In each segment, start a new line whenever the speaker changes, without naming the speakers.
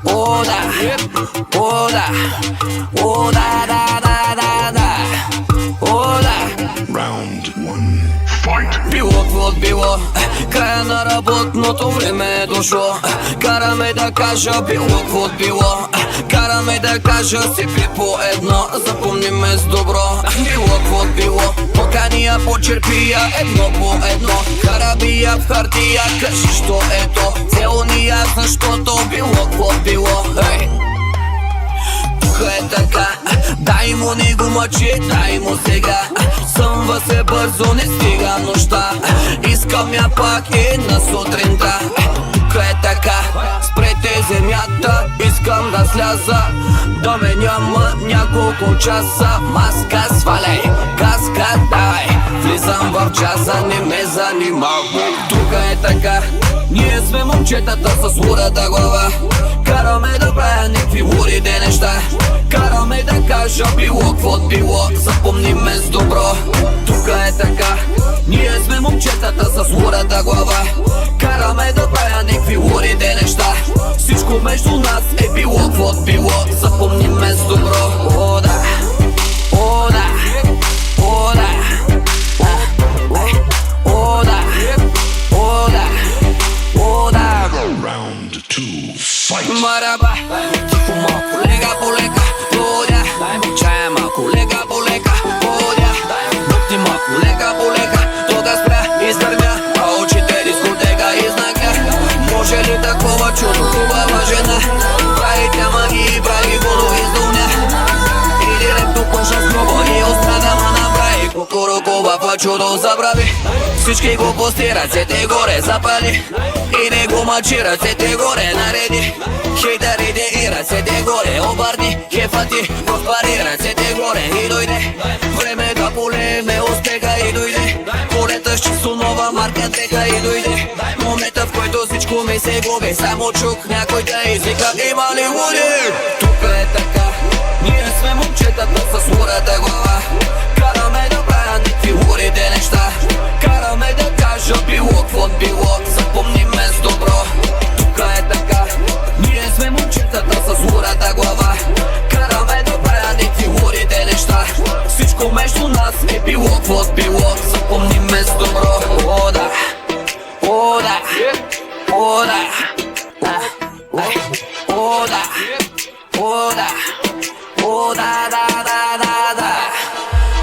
О, да, о, да, о, да, да, да, да, да, о, да.
Round one, fight!
Било какво било, края на работното време е дошло. Караме да кажа било какво било, караме да кажа всеки по едно. Запомни ме с добро, било какво било. Покания по черпия едно по едно, карабия в хартия, кажи що е то. Цел ни аз, защото било какво било. Тук е така, дай му не го мъчи, дай му сега. Съмва се бързо, не стига нощта, искам я пак и на сутринта. Тук е така, спрете земята, искам да сляза, да ме няма няколко часа. Маска сваляй, каска дай, влизам в часа, не ме занимавай. Тук е така, ние сме момчетата с лудата глава, караме да правя някакви лудите неща, караме да кажа било какво било. Запомни ме с добро, тук е така, ние сме момчетата с лудата глава, караме да правя някакви лудите неща. Всичко между нас е било какво било. Запомни ме с добро. О, да, о, да, о, да, о, да, о, да, о, да.
Round two, fight!
Мараба, тихо малко, лека по лека, водя. Чая малко, лека по лека, водя. Ногти малко, лека по лека, тога спря, изгърмя, а очите дискотека изнага. Може ли такова чудо, хубава жена, прави тя магии, прави воду из дуня. И директно почна с грубо и остана ма направи. Кукурукова па чудо забрави, всички го пусти, ръцете горе запали. И не го мъчи, ръцете горе нареди. Хейтарите и ръцете горе обърни. Хефати в пари, ръцете горе и дойде време да полеме успеха и дойде. Колета с чисто нова марка трека и дойде момента, в който всичко ми се губи. Само чук някой да извика, има ли луди? Тук е така, ние сме момчетата с лудата глава, караме да правя някакви лудите неща, караме да кажа било какво било. Запомни ме с добро, тук е така, ние сме момчетата с лудата глава, караме да правя някакви лудите неща. Всичко между нас е било какво било. Запомни ме с добро. О, да, о, да, о, да, о, да, о, да, о, да, да, да, да, да,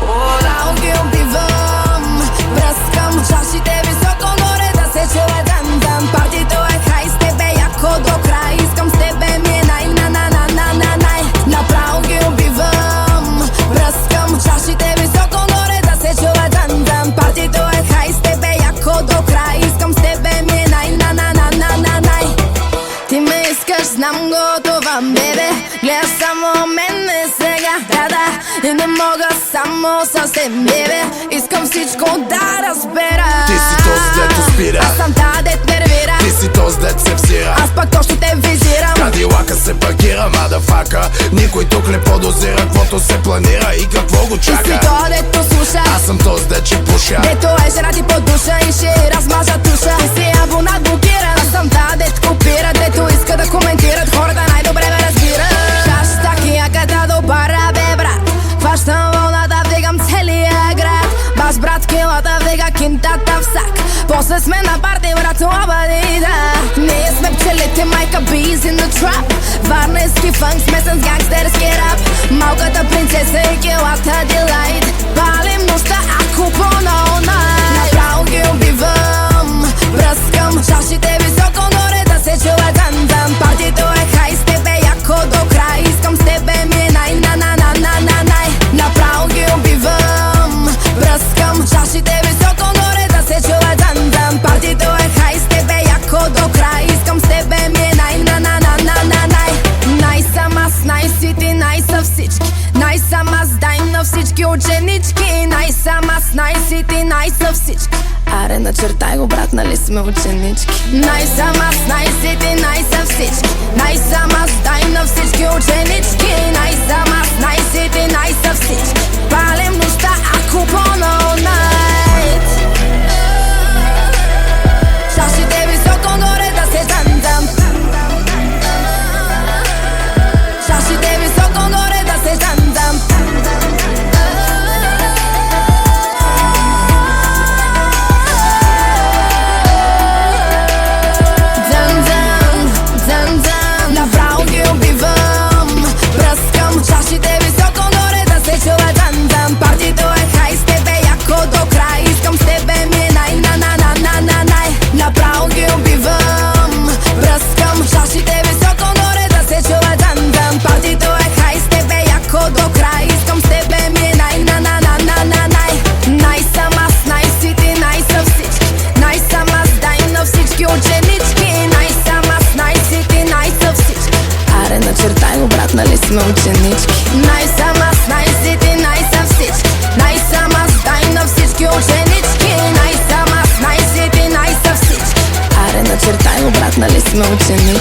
о, да.
Малки убивам, бръскам чашите високо горе да се чуе дън-дън. Партито е хай, с тебе яко до край, искам с тебе ми е най-на-на-на-на-на-най. Направо ги убивам, бръскам чашите високо горе да се чуе дън-дън. Партито е хай, с тебе яко до край, искам с тебе ми е най-на-на-на-на-на-най. Ти ме искаш, знам готовам, бебе, гледа само мене сега, да, и не мога само съвсем, бебе, искам всичко да разбера.
Ти си този, дето спира,
аз съм та, дет нервира,
ти си този, дет се взира.
аз пак точно те визирам.
Кадилака се паркира, мадафака, никой тук не подозира каквото се планира и какво го
Ти си
чака.
то, дето слуша,
Аз съм този, дет ще пуша,
дето е жена ти по душа и ще размажа туша. Ти си абонат блокиран, аз съм та, дет копира, дето иска да коментират, хората най-добре ме разбират. Хаштаг яката до пара, бе брат, хващам вълната, вдигам целия град. Баш брат килата, вдига кинтата в сак, после сме на парти, брат, обади, да. Ние сме пчелите, майка bees in the trap, варненски фънк, смесен с гангстерски рап. Малката принцеса и килата дилайт, палим нощта, ако по-all night. Направо ги убивам, бръскам чашите високо горе да се чуе дън-дън. Партито е хай, с тебе яко до край, искам с тебе ми е най-на-на-на-на-на-най. Направо ги убивам, бръскам чашите високо горе да се чуе дън-дън. Партито е хай, с тебе яко до край, искам с тебе ми е най-на-на-на-на-на-най. Най-сам аз, най-си ти, най-са всички, най-сам аз, дай на всички ученички. Най-сам аз, най-си ти, най-са всички. Аре, начертай го, брат, нали сме ученички. Най-сам аз, най-си ти, най-са всички, най-сам аз, дай на всички ученички. Най-сам аз, най-си ти, най-са всички, палим нощта, ако по-all night. Чашите високо горе да се дън-дън, сме ученички. Най-сам аз, най-си ти, най-сам всички. Най-сам аз, дай на всички ученички. Най-сам аз, най-си ти, най-сам всички. Аре, начертай обратно ли сме ученички?